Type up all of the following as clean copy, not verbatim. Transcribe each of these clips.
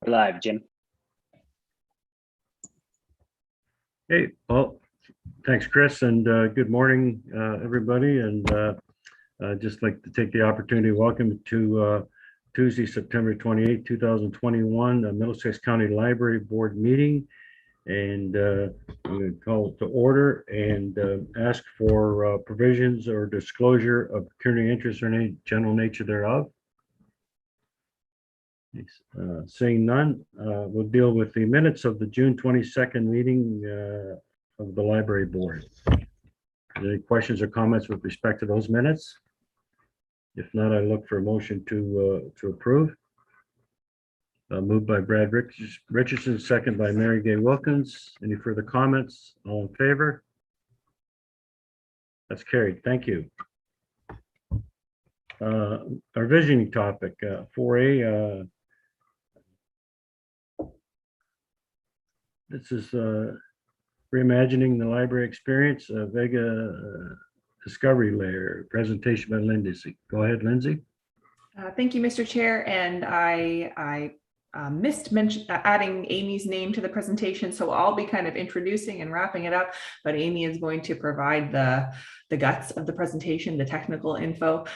We're live, Jim. Hey, well, thanks, Chris, and good morning, everybody. And I'd just like to take the opportunity to welcome to Tuesday, September 28, 2021, the Middlesex County Library Board meeting. And I'm going to call it to order and ask for provisions or disclosure of pecuniary interest or any general nature thereof. Seeing none, we'll deal with the minutes of the June 22nd meeting of the library board. Any questions or comments with respect to those minutes? If not, I look for a motion to approve. Moved by Brad Richardson, second by Mary Gay Wilkins. Any further comments? All in favor? That's carried. Thank you. Our visioning topic, 4A. This is reimagining the library experience, Vega Discovery Layer, presentation by Lindsay. Go ahead, Lindsay. Thank you, Mr. Chair. And I missed adding Amy's name to the presentation, so I'll be kind of introducing and wrapping it up, but Amy is going to provide the guts of the presentation, the technical info.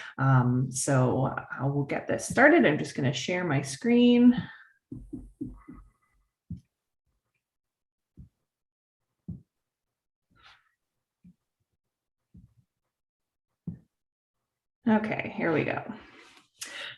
So I will get this started. I'm just going to share my screen. Okay, here we go.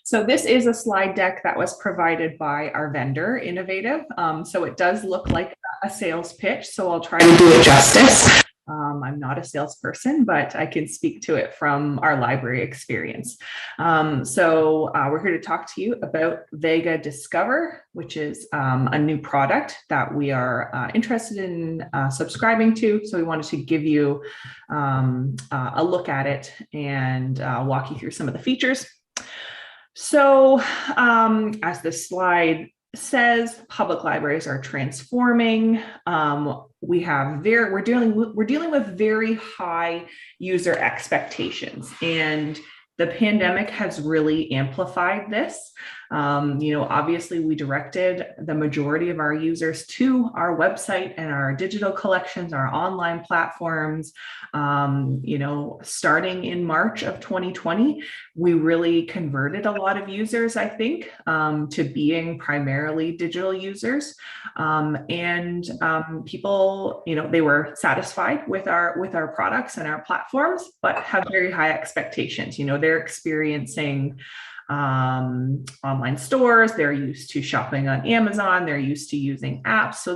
So this is a slide deck that was provided by our vendor, Innovative. So it does look like a sales pitch, so I'll try to do it justice. I'm not a salesperson, but I can speak to it from our library experience. So we're here to talk to you about Vega Discover, which is a new product that we are interested in subscribing to. So we wanted to give you a look at it and walk you through some of the features. So as the slide says, public libraries are transforming. We're dealing with very high user expectations, and the pandemic has really amplified this. Obviously we directed the majority of our users to our website and our digital collections, our online platforms. Starting in March of 2020, we really converted a lot of users, I think, to being primarily digital users. People, they were satisfied with our products and our platforms, but have very high expectations. They're experiencing online stores, they're used to shopping on Amazon, they're used to using apps, so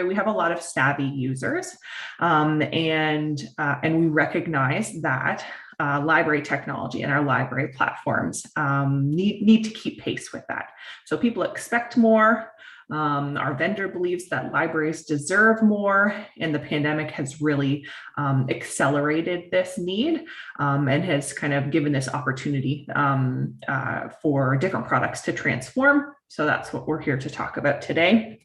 we have a lot of savvy users, and we recognize that library technology and our library platforms need to keep pace with that. So people expect more. Our vendor believes that libraries deserve more, and the pandemic has really accelerated this need and has kind of given this opportunity for different products to transform. So that's what we're here to talk about today.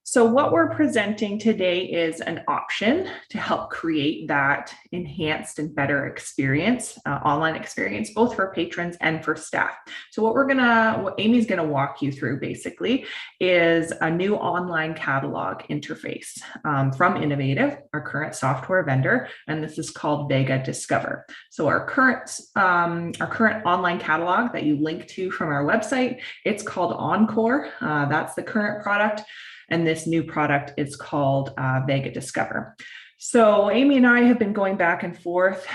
So what we're presenting today is an option to help create that enhanced and better experience, online experience, both for patrons and for staff. So what Amy's gonna walk you through basically is a new online catalog interface from Innovative, our current software vendor, and this is called Vega Discover. So our current online catalog that you link to from our website, it's called Encore. That's the current product. And this new product is called Vega Discover. So Amy and I have been going back and forth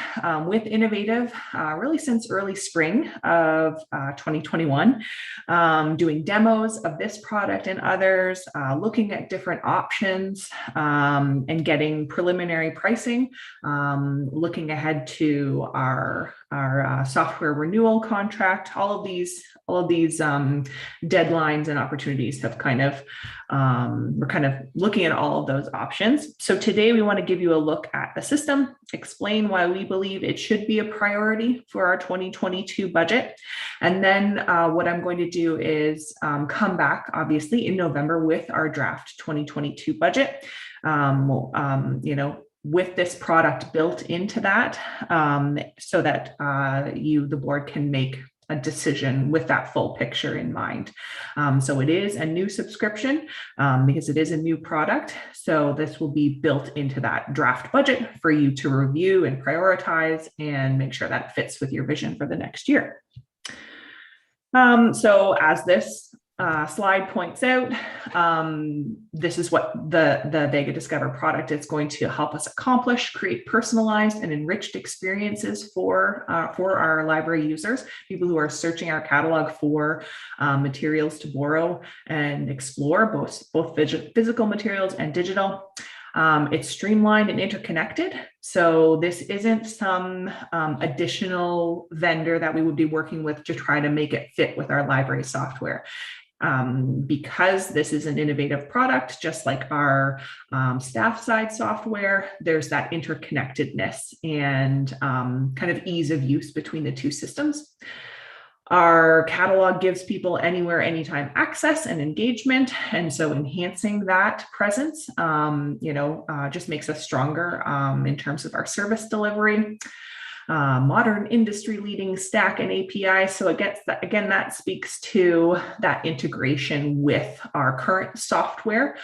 with Innovative really since early spring of 2021, doing demos of this product and others, looking at different options and getting preliminary pricing, looking ahead to our software renewal contract. All of these deadlines and opportunities have we're kind of looking at all of those options. So today we want to give you a look at the system, explain why we believe it should be a priority for our 2022 budget. And then what I'm going to do is come back, obviously, in November with our draft 2022 budget. With this product built into that, so that the board can make a decision with that full picture in mind. So it is a new subscription because it is a new product. So this will be built into that draft budget for you to review and prioritize and make sure that it fits with your vision for the next year. So as this slide points out, this is what the Vega Discover product is going to help us accomplish: create personalized and enriched experiences for our library users, people who are searching our catalog for materials to borrow and explore, both physical materials and digital. It's streamlined and interconnected. So this isn't some additional vendor that we would be working with to try to make it fit with our library software. Because this is an innovative product, just like our staff side software, there's that interconnectedness and kind of ease of use between the two systems. Our catalog gives people anywhere, anytime access and engagement. And so enhancing that presence, just makes us stronger in terms of our service delivery. Modern industry leading stack and API. So again, that speaks to that integration with our current software,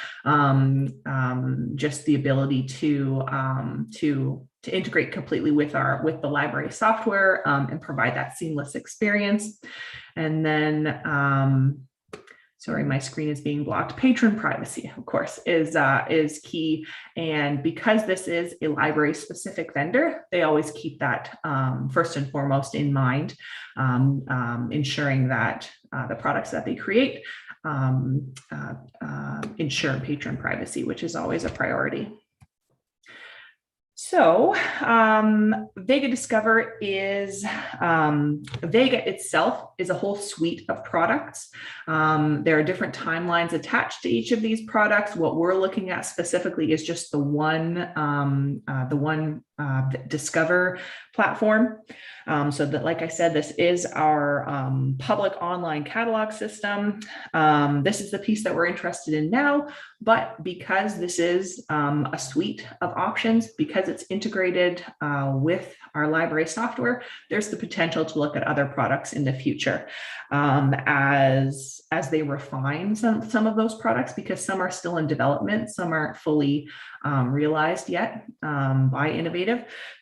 just the ability to integrate completely with the library software and provide that seamless experience. And then, sorry, my screen is being blocked. Patron privacy, of course, is key. And because this is a library specific vendor, they always keep that first and foremost in mind, ensuring that the products that they create ensure patron privacy, which is always a priority. So Vega Discover is, Vega itself is a whole suite of products. There are different timelines attached to each of these products. What we're looking at specifically is just the one Discover platform. So that, like I said, this is our public online catalog system. This is the piece that we're interested in now, but because this is a suite of options, because it's integrated with our library software, there's the potential to look at other products in the future as they refine some of those products, because some are still in development, some aren't fully realized yet by Innovative.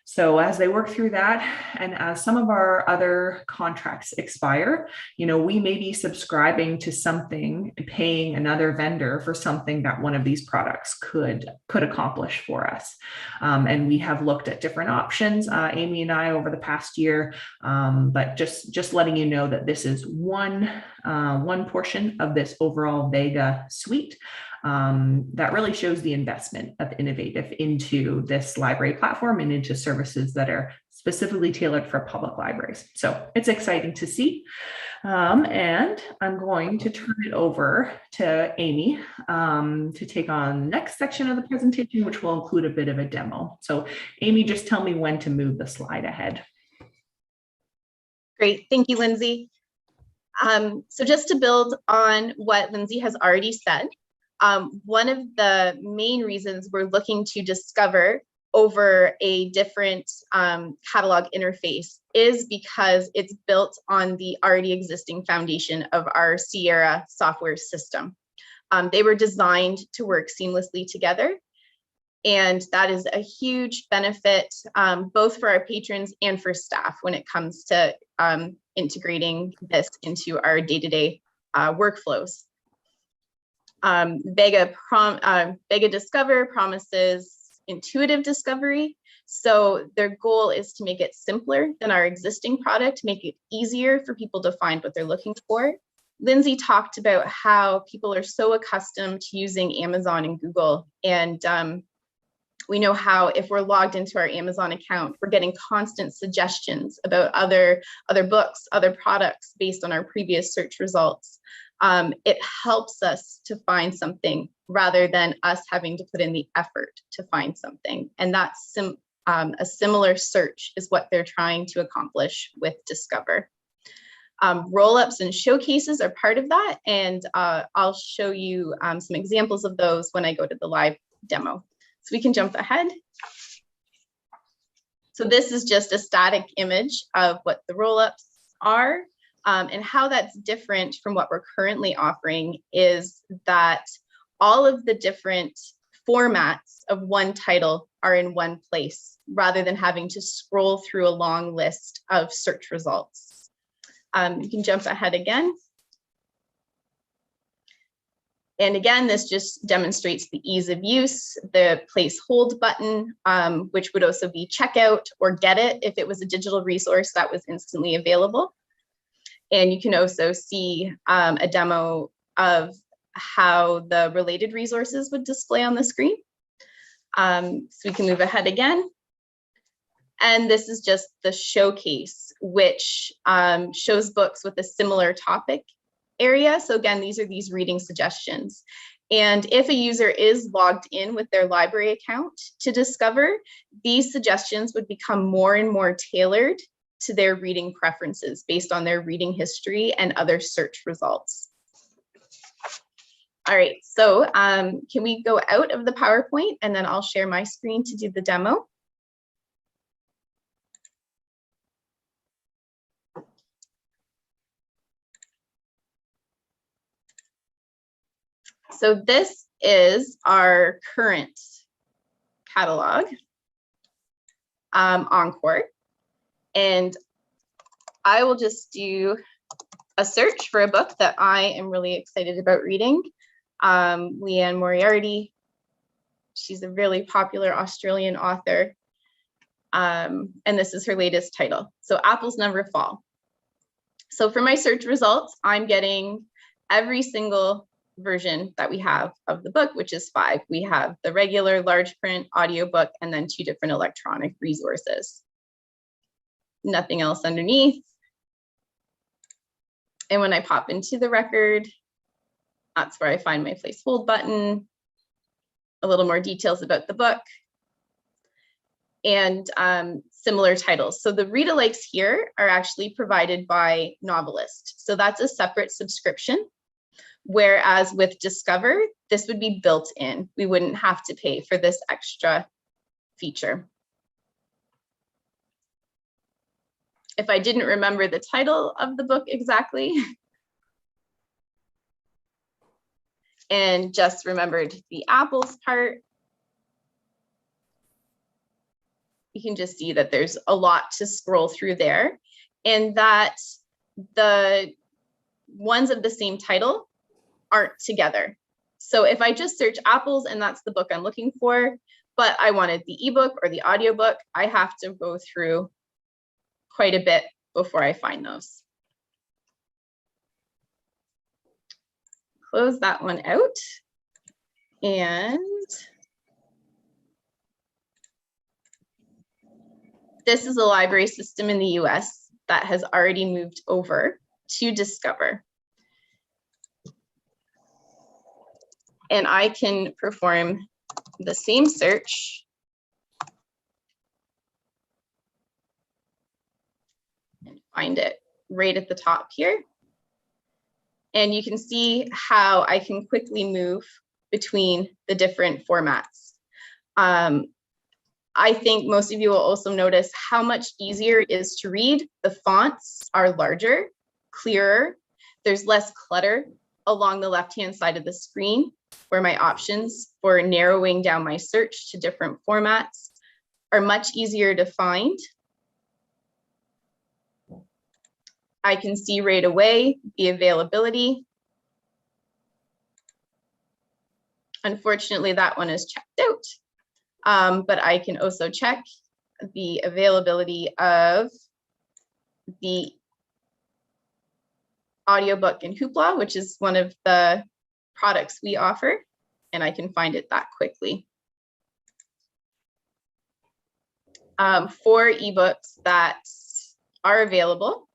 So as they work through that, and as some of our other contracts expire, we may be subscribing to something, paying another vendor for something that one of these products could accomplish for us. And we have looked at different options, Amy and I, over the past year, but just letting you know that this is one portion of this overall Vega suite. That really shows the investment of Innovative into this library platform and into services that are specifically tailored for public libraries. So it's exciting to see. And I'm going to turn it over to Amy to take on the next section of the presentation, which will include a bit of a demo. So Amy, just tell me when to move the slide ahead. Great, thank you, Lindsay. So just to build on what Lindsay has already said, one of the main reasons we're looking to Discover over a different catalog interface is because it's built on the already existing foundation of our Sierra software system. They were designed to work seamlessly together, and that is a huge benefit both for our patrons and for staff when it comes to integrating this into our day-to-day workflows. Vega Discover promises intuitive discovery. So their goal is to make it simpler than our existing product, make it easier for people to find what they're looking for. Lindsay talked about how people are so accustomed to using Amazon and Google. And we know how if we're logged into our Amazon account, we're getting constant suggestions about other books, other products based on our previous search results. It helps us to find something rather than us having to put in the effort to find something. And that's a similar search is what they're trying to accomplish with Discover. Roll-ups and showcases are part of that. And I'll show you some examples of those when I go to the live demo. So we can jump ahead. So this is just a static image of what the roll-ups are. And how that's different from what we're currently offering is that all of the different formats of one title are in one place, rather than having to scroll through a long list of search results. You can jump ahead again. And again, this just demonstrates the ease of use. The place hold button, which would also be checkout or get it if it was a digital resource that was instantly available. And you can also see a demo of how the related resources would display on the screen. So we can move ahead again. And this is just the showcase, which shows books with a similar topic area. So again, these are these reading suggestions. And if a user is logged in with their library account to Discover, these suggestions would become more and more tailored to their reading preferences based on their reading history and other search results. All right, so can we go out of the PowerPoint and then I'll share my screen to do the demo? So this is our current catalog, Encore. And I will just do a search for a book that I am really excited about reading. Leanne Moriarty. She's a really popular Australian author. And this is her latest title. So Apples Never Fall. So for my search results, I'm getting every single version that we have of the book, which is 5. We have the regular large print audiobook and then 2 different electronic resources. Nothing else underneath. And when I pop into the record, that's where I find my place hold button, a little more details about the book, and similar titles. So the read-alikes here are actually provided by Novelist. So that's a separate subscription. Whereas with Discover, this would be built in. We wouldn't have to pay for this extra feature. If I didn't remember the title of the book exactly, and just remembered the apples part, you can just see that there's a lot to scroll through there, and that the ones of the same title aren't together. So if I just search apples and that's the book I'm looking for, but I wanted the ebook or the audiobook, I have to go through quite a bit before I find those. Close that one out. And this is a library system in the US that has already moved over to Discover. And I can perform the same search and find it right at the top here. And you can see how I can quickly move between the different formats. I think most of you will also notice how much easier it is to read. The fonts are larger, clearer. There's less clutter along the left-hand side of the screen, where my options for narrowing down my search to different formats are much easier to find. I can see right away the availability. Unfortunately, that one is checked out, but I can also check the availability of the audiobook in Hoopla, which is one of the products we offer, and I can find it that quickly. For ebooks that are available,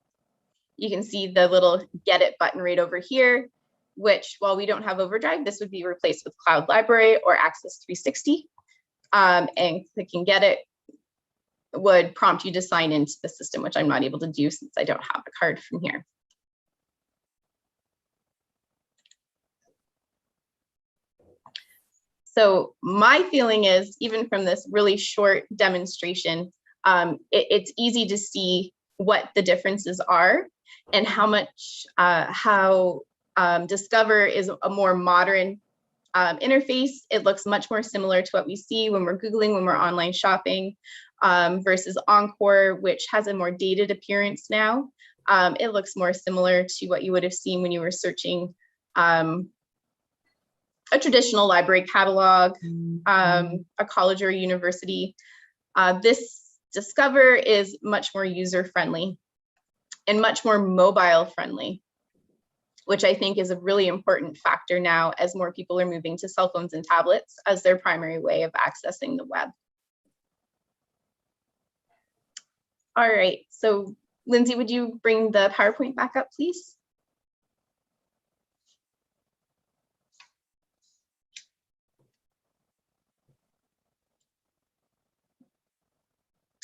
you can see the little get it button right over here, which, while we don't have Overdrive, this would be replaced with Cloud Library or Access 360. And clicking get it would prompt you to sign into the system, which I'm not able to do since I don't have a card from here. So my feeling is, even from this really short demonstration, it's easy to see what the differences are and how Discover is a more modern interface. It looks much more similar to what we see when we're Googling, when we're online shopping, versus Encore, which has a more dated appearance now. It looks more similar to what you would have seen when you were searching a traditional library catalog, a college or a university. This Discover is much more user-friendly and much more mobile-friendly, which I think is a really important factor now as more people are moving to cell phones and tablets as their primary way of accessing the web. All right, so Lindsay, would you bring the PowerPoint back up, please?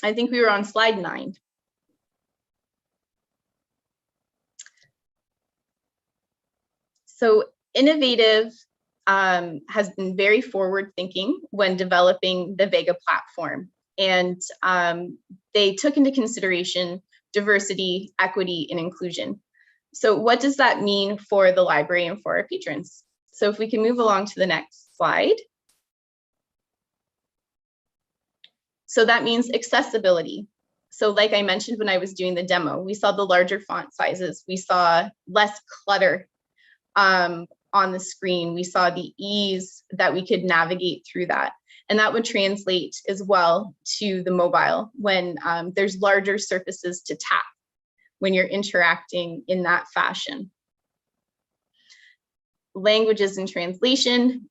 I think we were on slide 9. So Innovative has been very forward thinking when developing the Vega platform. And they took into consideration diversity, equity, and inclusion. So what does that mean for the library and for our patrons? So if we can move along to the next slide. So that means accessibility. So like I mentioned when I was doing the demo, we saw the larger font sizes, we saw less clutter on the screen, we saw the ease that we could navigate through that. And that would translate as well to the mobile when there's larger surfaces to tap when you're interacting in that fashion. Languages and translation,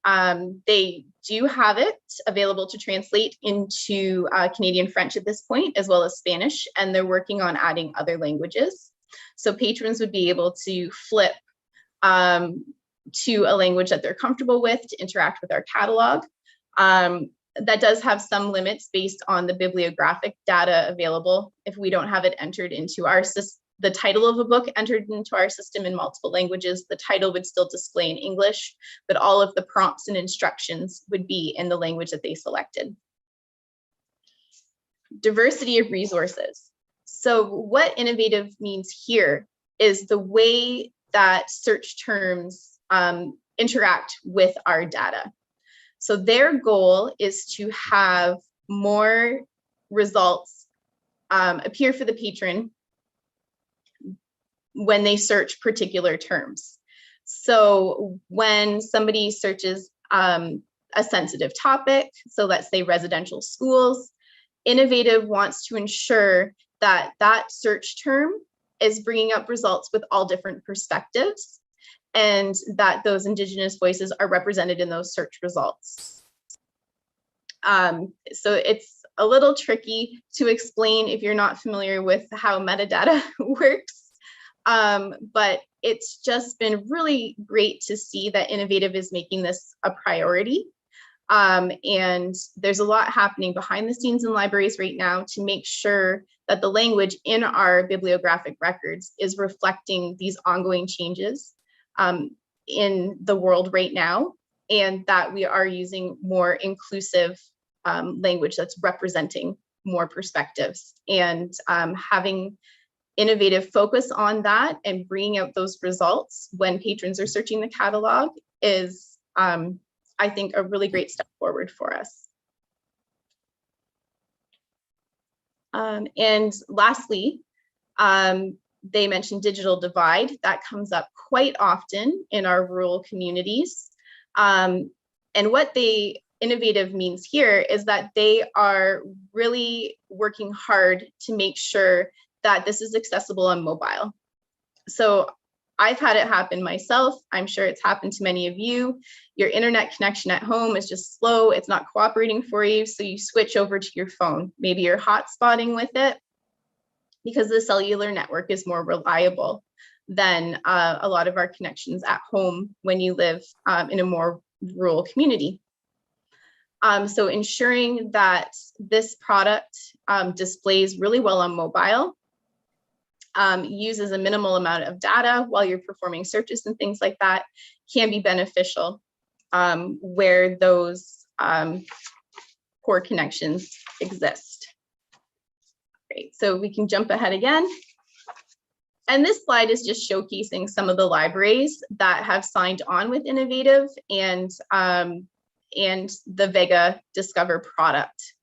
they do have it available to translate into Canadian French at this point, as well as Spanish, and they're working on adding other languages. So patrons would be able to flip to a language that they're comfortable with to interact with our catalog. That does have some limits based on the bibliographic data available. If we don't have it entered into our system, the title of a book entered into our system in multiple languages, the title would still display in English, but all of the prompts and instructions would be in the language that they selected. Diversity of resources. So what Innovative means here is the way that search terms interact with our data. So their goal is to have more results appear for the patron when they search particular terms. So when somebody searches a sensitive topic, so let's say residential schools, Innovative wants to ensure that that search term is bringing up results with all different perspectives and that those Indigenous voices are represented in those search results. So it's a little tricky to explain if you're not familiar with how metadata works. But it's just been really great to see that Innovative is making this a priority. And there's a lot happening behind the scenes in libraries right now to make sure that the language in our bibliographic records is reflecting these ongoing changes in the world right now, and that we are using more inclusive language that's representing more perspectives, and having Innovative focus on that and bringing out those results when patrons are searching the catalog is, I think, a really great step forward for us. And lastly, they mentioned digital divide. That comes up quite often in our rural communities. And what Innovative means here is that they are really working hard to make sure that this is accessible on mobile. So I've had it happen myself. I'm sure it's happened to many of you. Your internet connection at home is just slow. It's not cooperating for you. So you switch over to your phone. Maybe you're hotspotting with it because the cellular network is more reliable than a lot of our connections at home when you live in a more rural community. So ensuring that this product displays really well on mobile, uses a minimal amount of data while you're performing searches and things like that can be beneficial where those poor connections exist. Great, so we can jump ahead again. And this slide is just showcasing some of the libraries that have signed on with Innovative and the Vega Discover product.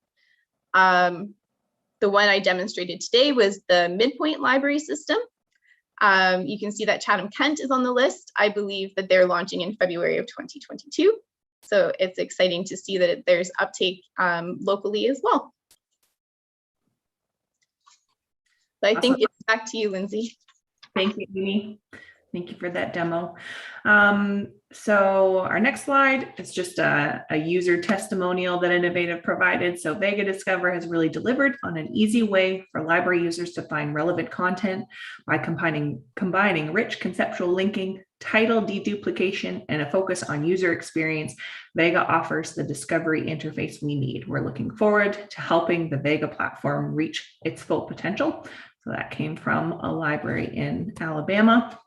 The one I demonstrated today was the Midpoint library system. You can see that Chatham-Kent is on the list. I believe that they're launching in February of 2022. So it's exciting to see that there's uptake locally as well. So I think it's back to you, Lindsay. Thank you, Amy. Thank you for that demo. So our next slide is just a user testimonial that Innovative provided. So Vega Discover has really delivered on an easy way for library users to find relevant content by combining rich conceptual linking, title deduplication, and a focus on user experience. Vega offers the discovery interface we need. We're looking forward to helping the Vega platform reach its full potential. So that came from a library in Alabama.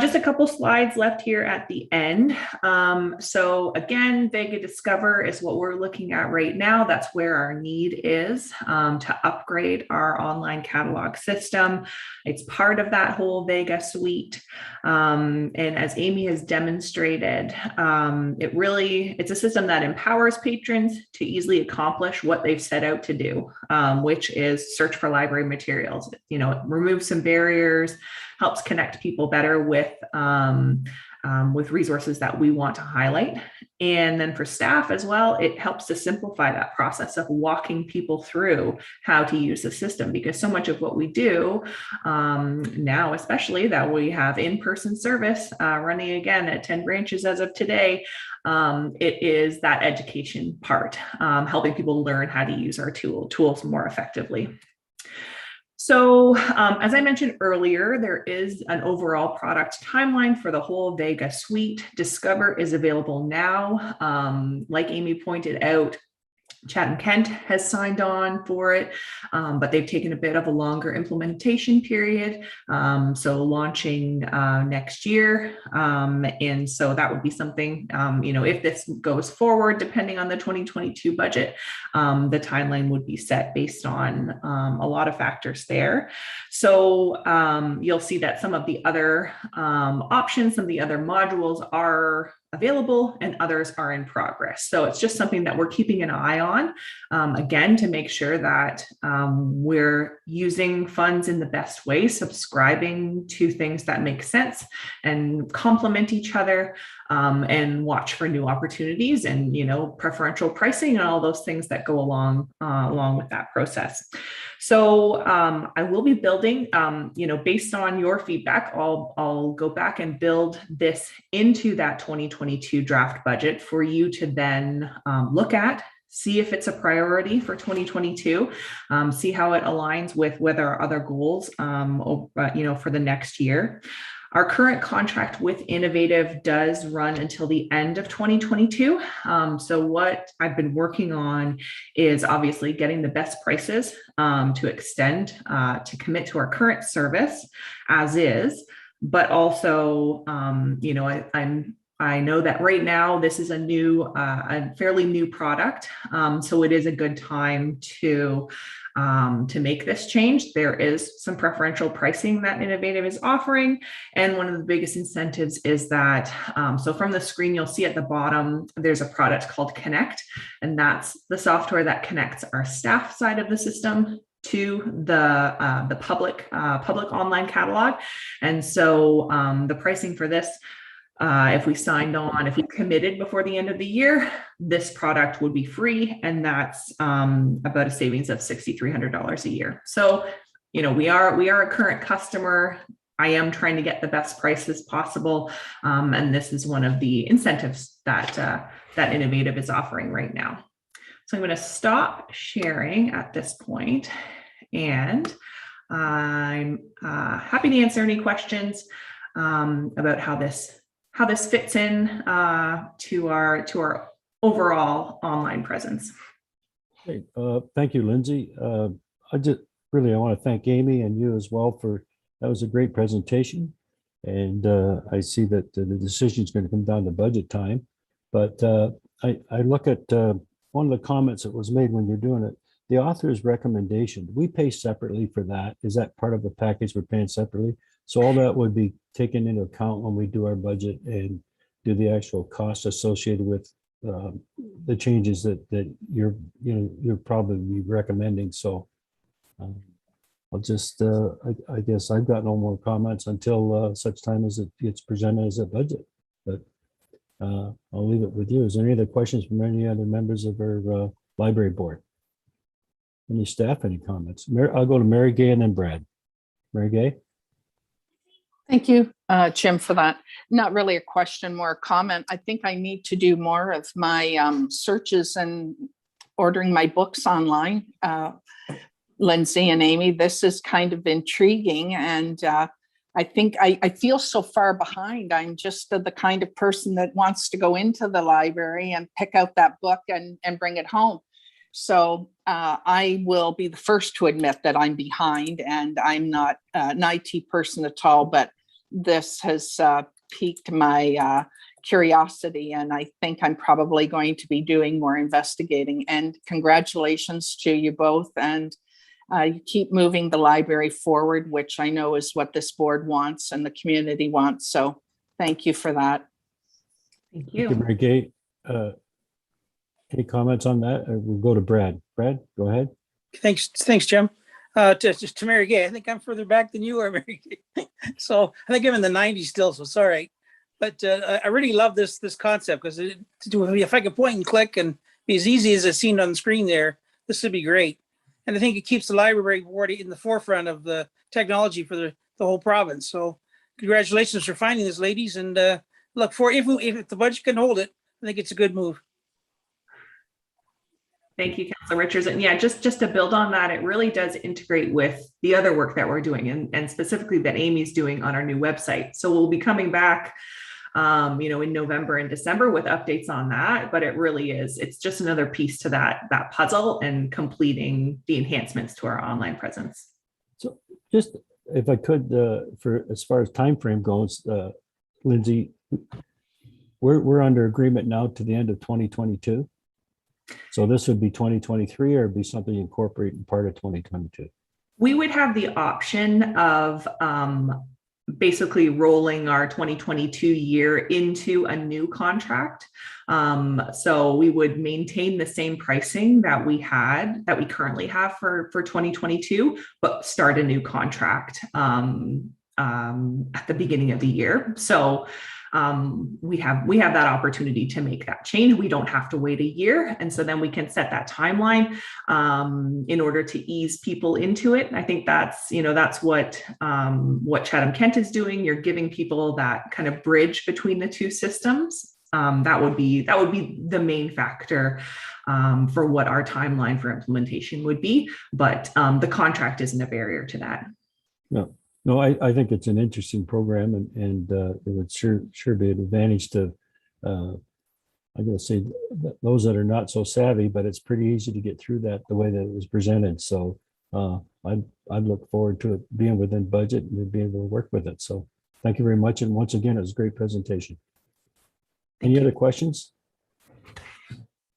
Just a couple slides left here at the end. So again, Vega Discover is what we're looking at right now. That's where our need is to upgrade our online catalog system. It's part of that whole Vega suite. And as Amy has demonstrated, it's a system that empowers patrons to easily accomplish what they've set out to do, which is search for library materials. You know, it removes some barriers, helps connect people better with resources that we want to highlight. And then for staff as well, it helps to simplify that process of walking people through how to use the system, because so much of what we do now, especially that we have in-person service running again at 10 branches as of today, it is that education part, helping people learn how to use our tools more effectively. So as I mentioned earlier, there is an overall product timeline for the whole Vega suite. Discover is available now. Like Amy pointed out, Chatham-Kent has signed on for it, but they've taken a bit of a longer implementation period. So launching next year. And so that would be something, if this goes forward, depending on the 2022 budget, the timeline would be set based on a lot of factors there. So you'll see that some of the other options, some of the other modules are available and others are in progress. So it's just something that we're keeping an eye on, again, to make sure that we're using funds in the best way, subscribing to things that make sense and complement each other, and watch for new opportunities and, preferential pricing and all those things that go along with that process. So I will be building, based on your feedback, I'll go back and build this into that 2022 draft budget for you to then look at, see if it's a priority for 2022, see how it aligns with our other goals, for the next year. Our current contract with Innovative does run until the end of 2022. So what I've been working on is obviously getting the best prices to extend, to commit to our current service as is, but also, I know that right now this is a fairly new product. So it is a good time to make this change. There is some preferential pricing that Innovative is offering. And one of the biggest incentives is that, so from the screen, you'll see at the bottom, there's a product called Connect, and that's the software that connects our staff side of the system to the public online catalog. And so the pricing for this, if we committed before the end of the year, this product would be free. And that's about a savings of $6,300 a year. So, we are a current customer. I am trying to get the best prices possible. And this is one of the incentives that Innovative is offering right now. So I'm going to stop sharing at this point, and I'm happy to answer any questions about how this fits in to our overall online presence. Hey, thank you, Lindsay. I want to thank Amy and you as well that was a great presentation. And I see that the decision is going to come down to budget time. But I look at one of the comments that was made when you're doing it. the author's recommendation, we pay separately for that. Is that part of the package we're paying separately? So all that would be taken into account when we do our budget and do the actual costs associated with the changes that you're probably recommending. So I'll just, I guess I've got no more comments until such time as it gets presented as a budget. But I'll leave it with you. Is there any other questions from any other members of our library board? Any staff, any comments? I'll go to Mary Gay and then Brad. Mary Gay? Thank you, Jim, for that. Not really a question, more a comment. I think I need to do more of my searches and ordering my books online. Lindsay and Amy, this is kind of intriguing. And I think I feel so far behind. I'm just the kind of person that wants to go into the library and pick out that book and bring it home. So I will be the first to admit that I'm behind, and I'm not an IT person at all, but this has piqued my curiosity, and I think I'm probably going to be doing more investigating. And congratulations to you both. And you keep moving the library forward, which I know is what this board wants and the community wants. So thank you for that. Thank you. Thank you, Mary Gay. Any comments on that? We'll go to Brad. Brad, go ahead. Thanks, Jim. To Mary Gay, I think I'm further back than you are, Mary Gay. So I think I'm in the 90s still, so sorry. But I really love this concept, because if I could point and click and be as easy as it's seen on the screen there, this would be great. And I think it keeps the library board in the forefront of the technology for the whole province. So congratulations for finding this, ladies. And look for if the budget can hold it, I think it's a good move. Thank you, Councilor Richards. And yeah, just to build on that, it really does integrate with the other work that we're doing, and specifically that Amy's doing on our new website. So we'll be coming back, in November and December with updates on that. But it really is, it's just another piece to that puzzle and completing the enhancements to our online presence. So just if I could, for as far as time frame goes, Lindsay, we're under agreement now to the end of 2022. So this would be 2023, or be something incorporated part of 2022? We would have the option of basically rolling our 2022 year into a new contract. So we would maintain the same pricing that we currently have for 2022, but start a new contract at the beginning of the year. So we have that opportunity to make that change. We don't have to wait a year. And so then we can set that timeline in order to ease people into it. And I think that's what Chatham Kent is doing. You're giving people that kind of bridge between the two systems. That would be the main factor for what our timeline for implementation would be. But the contract isn't a barrier to that. No, I think it's an interesting program, and it would sure be an advantage to, I'm going to say, those that are not so savvy, but it's pretty easy to get through that the way that it was presented. So I'd look forward to it being within budget and being able to work with it. So thank you very much. And once again, it was a great presentation. Any other questions?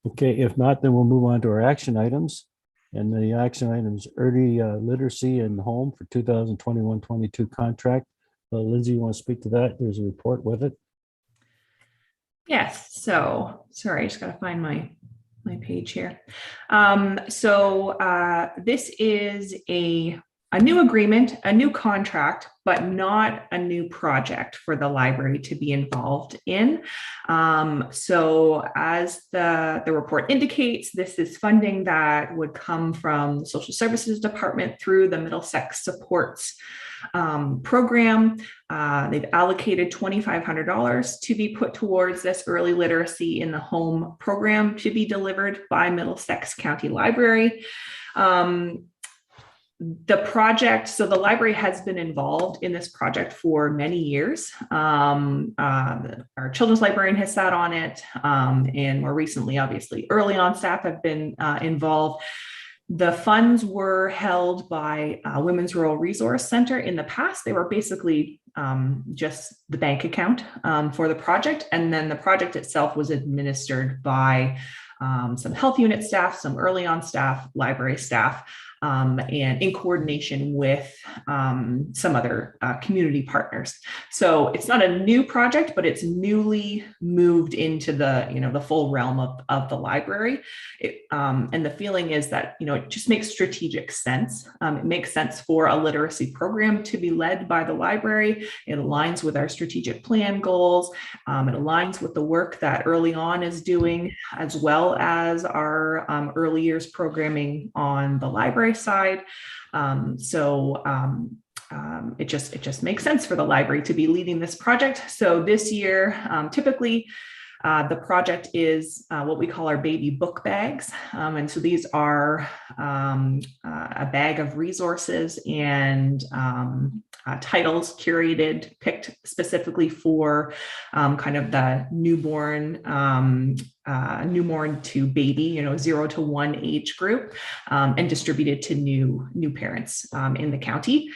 Okay, if not, then we'll move on to our action items. And the action items, early literacy and home for 2021-22 contract. Lindsay, you want to speak to that? There's a report with it. Yes. So sorry, I just got to find my page here. This is a new agreement, a new contract, but not a new project for the library to be involved in. So as the report indicates, this is funding that would come from the Social Services Department through the Middlesex Supports program. They've allocated $2,500 to be put towards this early literacy in the home program to be delivered by Middlesex County Library. The project, so the library has been involved in this project for many years. Our children's librarian has sat on it, and more recently, obviously, early on staff have been involved. The funds were held by Women's Rural Resource Center. In the past, they were basically just the bank account for the project, and then the project itself was administered by some health unit staff, some early on staff, library staff, and in coordination with some other community partners. So it's not a new project, but it's newly moved into the, the full realm of the library. And the feeling is that, it just makes strategic sense. It makes sense for a literacy program to be led by the library. It aligns with our strategic plan goals. It aligns with the work that Early On is doing, as well as our early years programming on the library side. It just makes sense for the library to be leading this project. So this year, typically, the project is what we call our baby book bags. And so these are a bag of resources and titles curated, picked specifically for kind of the newborn to baby, 0 to 1 age group, and distributed to new parents in the county.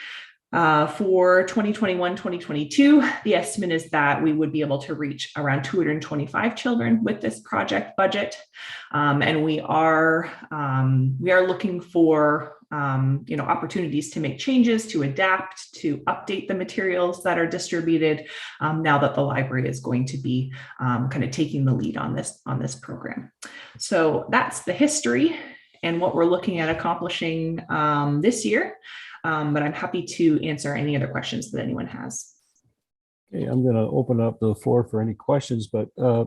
For 2021, 2022, the estimate is that we would be able to reach around 225 children with this project budget. And we are looking for opportunities to make changes, to adapt, to update the materials that are distributed now that the library is going to be kind of taking the lead on this program. So that's the history and what we're looking at accomplishing this year. But I'm happy to answer any other questions that anyone has. Okay, I'm going to open up the floor for any questions, but I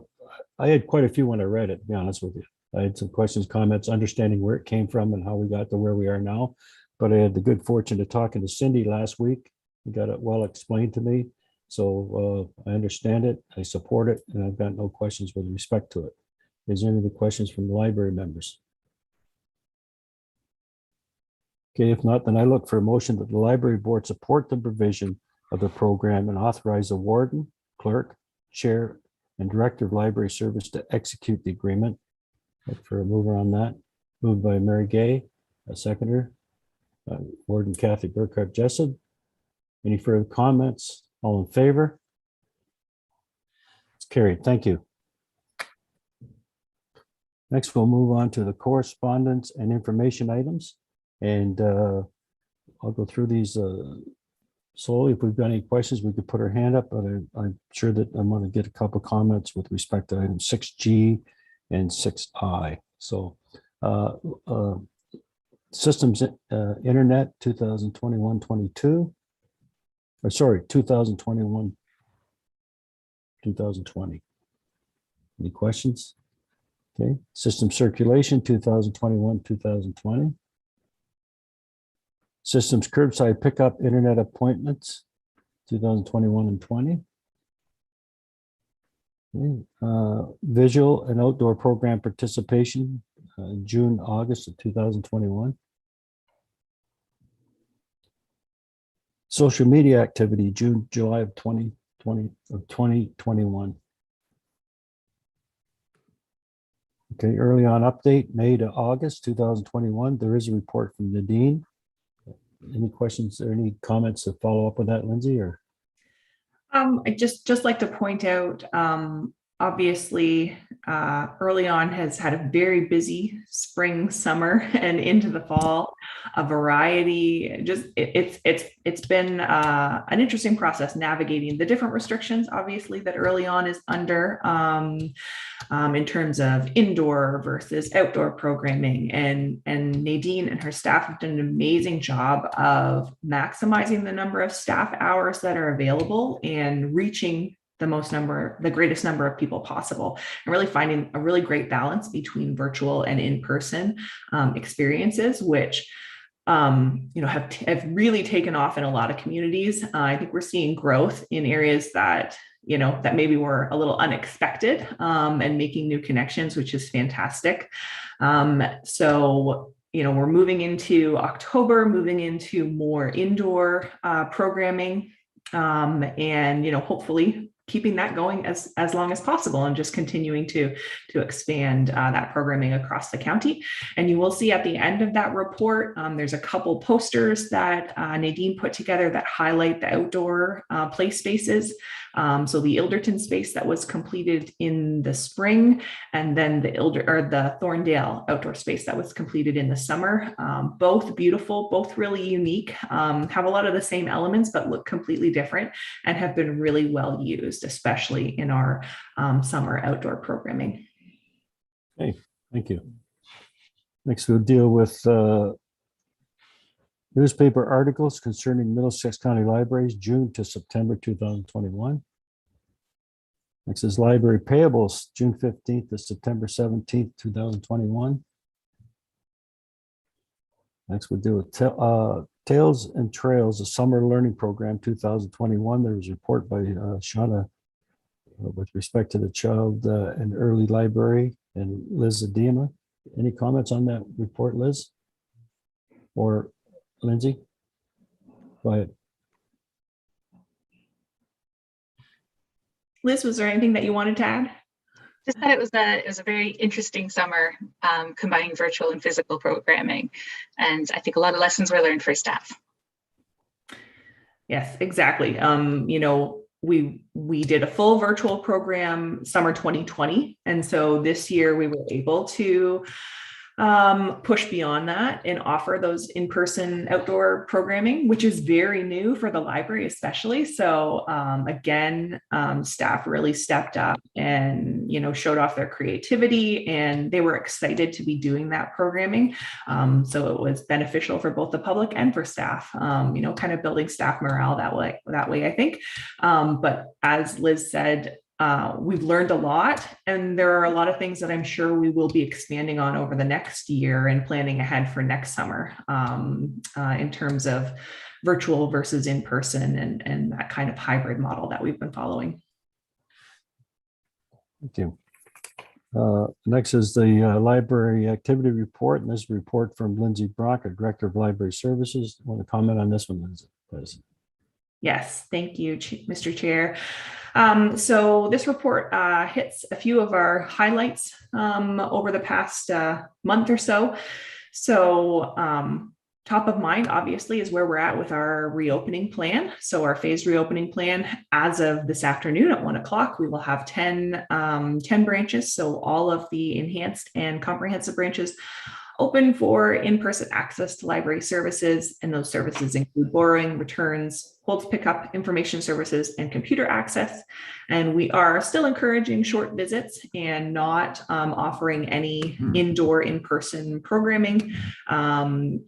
had quite a few when I read it, to be honest with you. I had some questions, comments, understanding where it came from and how we got to where we are now. But I had the good fortune of talking to Cindy last week. He got it well explained to me. So I understand it, I support it, and I've got no questions with respect to it. Is there any other questions from the library members? Okay, if not, then I look for a motion that the library board support the provision of the program and authorize the warden, clerk, chair, and director of library service to execute the agreement. Look for a mover on that. Moved by Mary Gay, a seconder. Warden Kathy Burkhardt Jessup. Any further comments? All in favor? It's carried. Thank you. Next, we'll move on to the correspondence and information items. And I'll go through these slowly. If we've got any questions, we could put our hand up, but I'm sure that I'm going to get a couple of comments with respect to item 6G and 6I. So systems internet 2021-22, or sorry, 2021-2020. Any questions? Okay, system circulation 2021-2020. Systems curbside pickup internet appointments, 2021 and 20. Okay. Visual and outdoor program participation, June, August of 2021. Social media activity, June, July of 2021. Okay, early on update, May to August 2021. There is a report from Nadine. Any questions or any comments to follow up with that, Lindsay? Or I just like to point out, obviously, Early On has had a very busy spring, summer, and into the fall. A variety. It's been an interesting process navigating the different restrictions, obviously, that Early On is under. In terms of indoor versus outdoor programming. And Nadine and her staff have done an amazing job of maximizing the number of staff hours that are available and reaching the greatest number of people possible, and really finding a really great balance between virtual and in-person experiences, which have really taken off in a lot of communities. I think we're seeing growth in areas that maybe were a little unexpected, and making new connections, which is fantastic. So we're moving into October, moving into more indoor programming, and hopefully keeping that going as long as possible and just continuing to expand that programming across the county. And you will see at the end of that report, there's a couple posters that Nadine put together that highlight the outdoor play spaces. So the Ilderton space that was completed in the spring, and then the Thorndale outdoor space that was completed in the summer. Both beautiful, both really unique, have a lot of the same elements, but look completely different and have been really well used, especially in our summer outdoor programming. Okay, thank you. Next, we'll deal with newspaper articles concerning Middlesex County Libraries, June to September 2021. Next is library payables, June 15th to September 17th, 2021. Next, we'll deal with Tales and Trails, a Summer Learning Program 2021. There was a report by Shauna with respect to the Child and Early Library and Liz Adema. Any comments on that report, Liz? Or Lindsay? Go ahead. Liz, was there anything that you wanted to add? Just that it was a very interesting summer, combining virtual and physical programming. And I think a lot of lessons were learned for staff. Yes, exactly. You know, we did a full virtual program summer 2020. And so this year we were able to push beyond that and offer those in-person outdoor programming, which is very new for the library, especially. So again, staff really stepped up and, you know, showed off their creativity, and they were excited to be doing that programming. So it was beneficial for both the public and for staff, you know, kind of building staff morale that way, I think. But as Liz said, we've learned a lot, and there are a lot of things that I'm sure we will be expanding on over the next year and planning ahead for next summer in terms of virtual versus in-person and that kind of hybrid model that we've been following. Thank you. Next is the library activity report, and this report from Lindsay Brock, our Director of Library Services. Want to comment on this one, Lindsay, please? Yes, thank you, Mr. Chair. So this report hits a few of our highlights over the past month or so. So top of mind, obviously, is where we're at with our reopening plan. So our phased reopening plan, as of this afternoon at 1 o'clock, we will have 10 branches. So all of the enhanced and comprehensive branches open for in-person access to library services, and those services include borrowing, returns, holds pickup, information services, and computer access. And we are still encouraging short visits and not offering any indoor in-person programming. And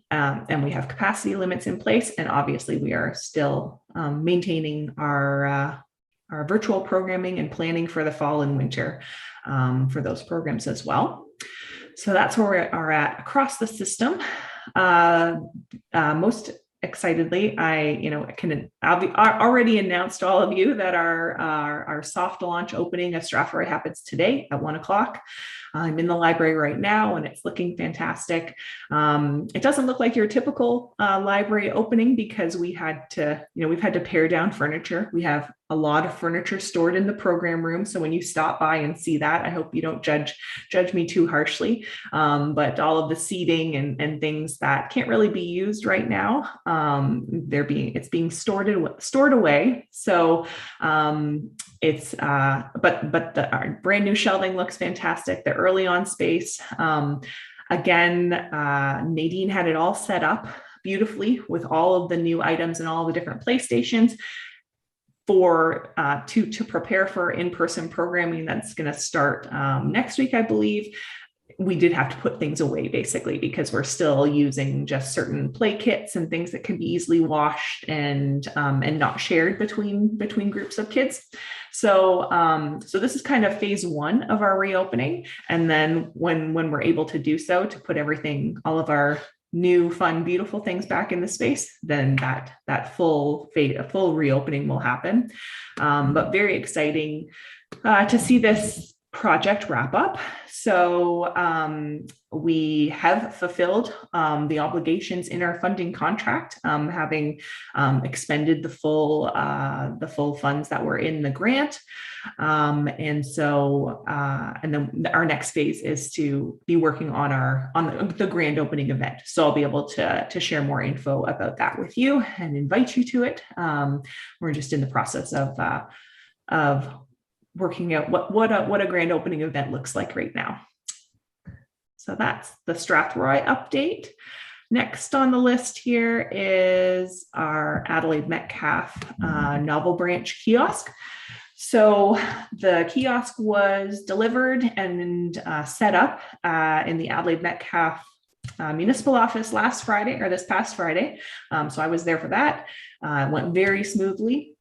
we have capacity limits in place, and obviously we are still maintaining our virtual programming and planning for the fall and winter for those programs as well. So that's where we are at across the system. Most excitedly, I've already announced to all of you that our soft launch opening of Stratford happens today at 1 o'clock. I'm in the library right now, and it's looking fantastic. It doesn't look like your typical library opening because we've had to pare down furniture. We have a lot of furniture stored in the program room. So when you stop by and see that, I hope you don't judge me too harshly. But all of the seating and things that can't really be used right now, it's being stored away. So our brand new shelving looks fantastic. The early on space, again, Nadine had it all set up beautifully with all of the new items and all the different PlayStations to prepare for in-person programming that's going to start next week, I believe. We did have to put things away basically because we're still using just certain play kits and things that can be easily washed and not shared between groups of kids. So this is kind of phase one of our reopening. And then when we're able to do so, to put all of our new, fun, beautiful things back in the space, then that full reopening will happen. But very exciting to see this project wrap up. So we have fulfilled the obligations in our funding contract, having expended the full funds that were in the grant. And then our next phase is to be working on the grand opening event. So I'll be able to share more info about that with you and invite you to it. We're just in the process of working out what a grand opening event looks like right now. So that's the Strathroy update. Next on the list here is our Adelaide Metcalfe Novel Branch kiosk. So the kiosk was delivered and set up in the Adelaide Metcalfe municipal office this past Friday. So I was there for that. It went very smoothly.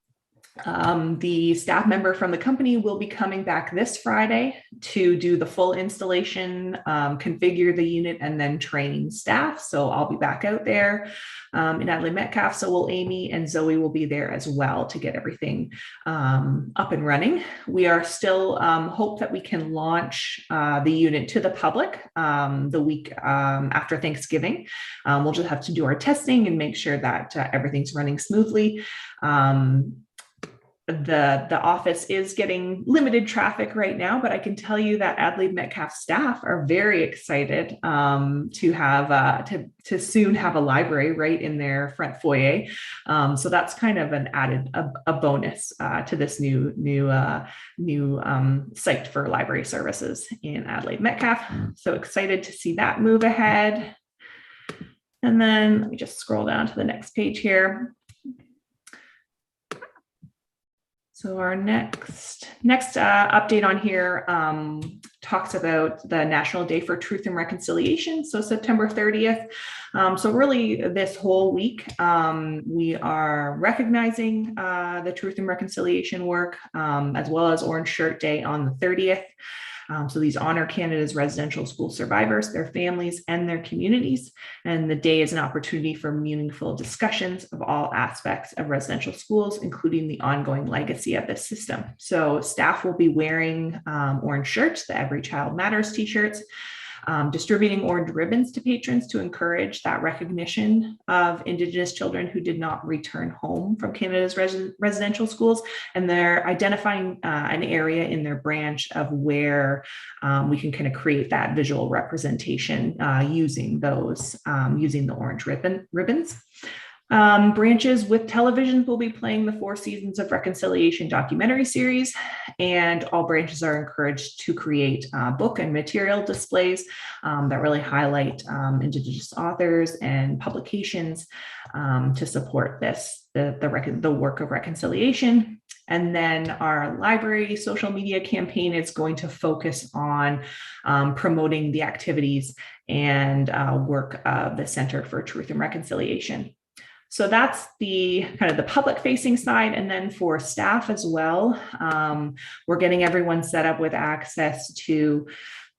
The staff member from the company will be coming back this Friday to do the full installation, configure the unit, and then train staff. So I'll be back out there in Adelaide Metcalfe. So will Amy and Zoe will be there as well to get everything up and running. We are still hope that we can launch the unit to the public the week after Thanksgiving. We'll just have to do our testing and make sure that everything's running smoothly. The office is getting limited traffic right now, but I can tell you that Adelaide Metcalfe staff are very excited to have to soon have a library right in their front foyer. So that's kind of an added a bonus to this new site for library services in Adelaide Metcalfe. So excited to see that move ahead. And then let me just scroll down to the next page here. So our next update on here talks about the National Day for Truth and Reconciliation. So September 30th. So really this whole week, we are recognizing the Truth and Reconciliation work, as well as Orange Shirt Day on the 30th. So these honor Canada's residential school survivors, their families, and their communities. And the day is an opportunity for meaningful discussions of all aspects of residential schools, including the ongoing legacy of this system. So staff will be wearing orange shirts, the Every Child Matters t-shirts, distributing orange ribbons to patrons to encourage that recognition of Indigenous children who did not return home from Canada's residential schools. And they're identifying an area in their branch of where we can kind of create that visual representation using the orange ribbons. Branches with televisions will be playing the 4 Seasons of Reconciliation documentary series, and all branches are encouraged to create book and material displays that really highlight Indigenous authors and publications to support the work of reconciliation. And then our library social media campaign is going to focus on promoting the activities and work of the Center for Truth and Reconciliation. So that's the kind of the public facing side. And then for staff as well, we're getting everyone set up with access to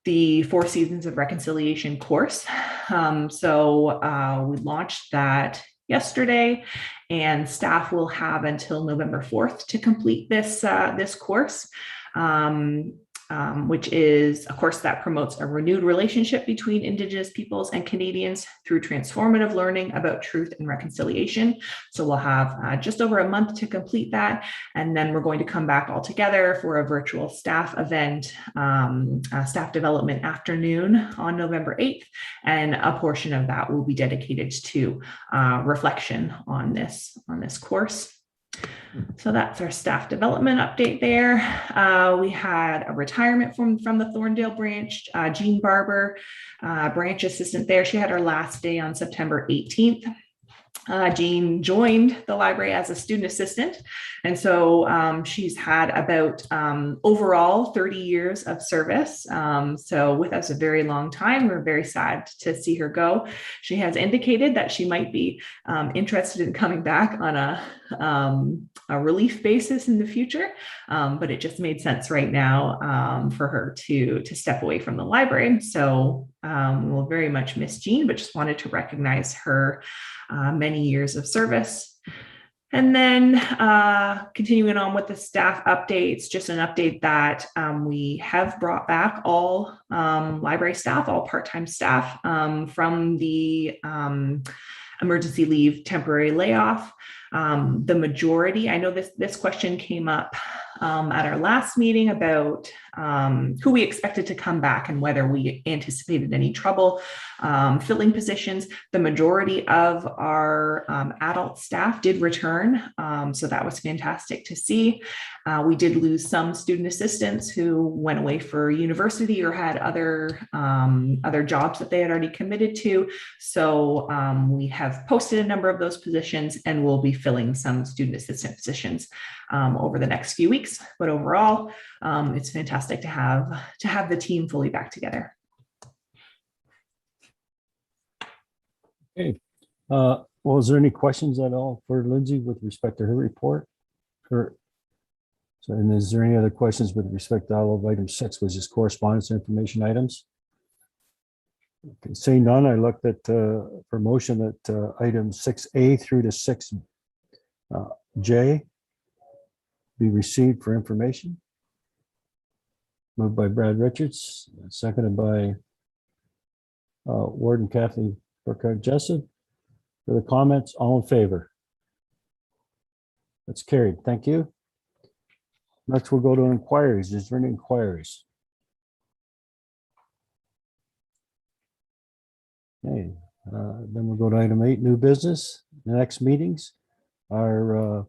the 4 Seasons of Reconciliation course. So we launched that yesterday, and staff will have until November 4th to complete this course. Which is a course that promotes a renewed relationship between Indigenous peoples and Canadians through transformative learning about truth and reconciliation. So we'll have just over a month to complete that. And then we're going to come back all together for a virtual staff event, staff development afternoon on November 8th. And a portion of that will be dedicated to reflection on this course. So that's our staff development update there. We had a retirement from the Thorndale branch. Jean Barber, branch assistant there. She had her last day on September 18th. Jean joined the library as a student assistant. And so she's had about overall 30 years of service. So with us a very long time. We're very sad to see her go. She has indicated that she might be interested in coming back on a relief basis in the future. But it just made sense right now for her to step away from the library. So we'll very much miss Jean, but just wanted to recognize her many years of service. And then continuing on with the staff updates, just an update that we have brought back all library staff, all part-time staff from the emergency leave temporary layoff. The majority, I know this question came up at our last meeting about who we expected to come back and whether we anticipated any trouble filling positions. The majority of our adult staff did return, so that was fantastic to see. We did lose some student assistants who went away for university or had other jobs that they had already committed to. So we have posted a number of those positions and we'll be filling some student assistant positions over the next few weeks. But overall, it's fantastic to have the team fully back together. Okay. Well, is there any questions at all for Lindsay with respect to her report? And is there any other questions with respect to all of item 6, which is correspondence information items? Okay, seeing none, I looked at for motion that item 6A through to 6J be received for information. Moved by Brad Richards, seconded by Warden Kathy Burkhardt Jessup. For the comments, all in favor? That's carried. Thank you. Next, we'll go to inquiries. Is there any inquiries? Okay, then we'll go to item 8, new business. The next meetings are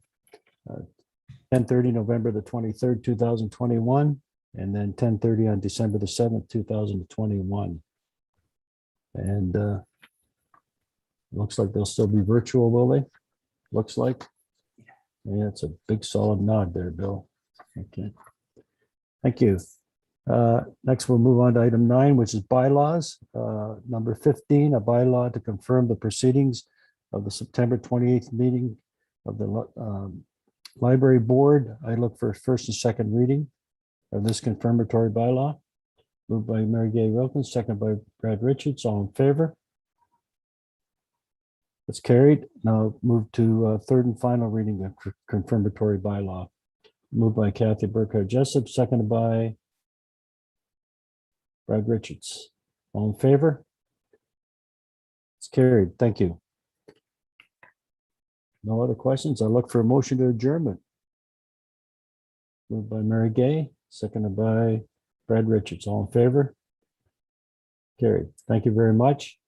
10:30 November the 23rd, 2021, and then 10:30 on December the 7th, 2021. And looks like they'll still be virtual, will they? Looks like. Yeah, it's a big solid nod there, Bill. Okay. Thank you. Next, we'll move on to item 9, which is bylaws. Number 15, a bylaw to confirm the proceedings of the September 28th meeting of the library board. I look for first and second reading of this confirmatory bylaw. Moved by Mary Gay Wilkins, second by Brad Richards. All in favor? It's carried. Now move to third and final reading of confirmatory bylaw. Moved by Kathy Burkhardt Jessup, seconded by Brad Richards. All in favor? It's carried. Thank you. No other questions. I look for a motion to adjournment. Moved by Mary Gay, seconded by Brad Richards. All in favor? Carried. Thank you very much.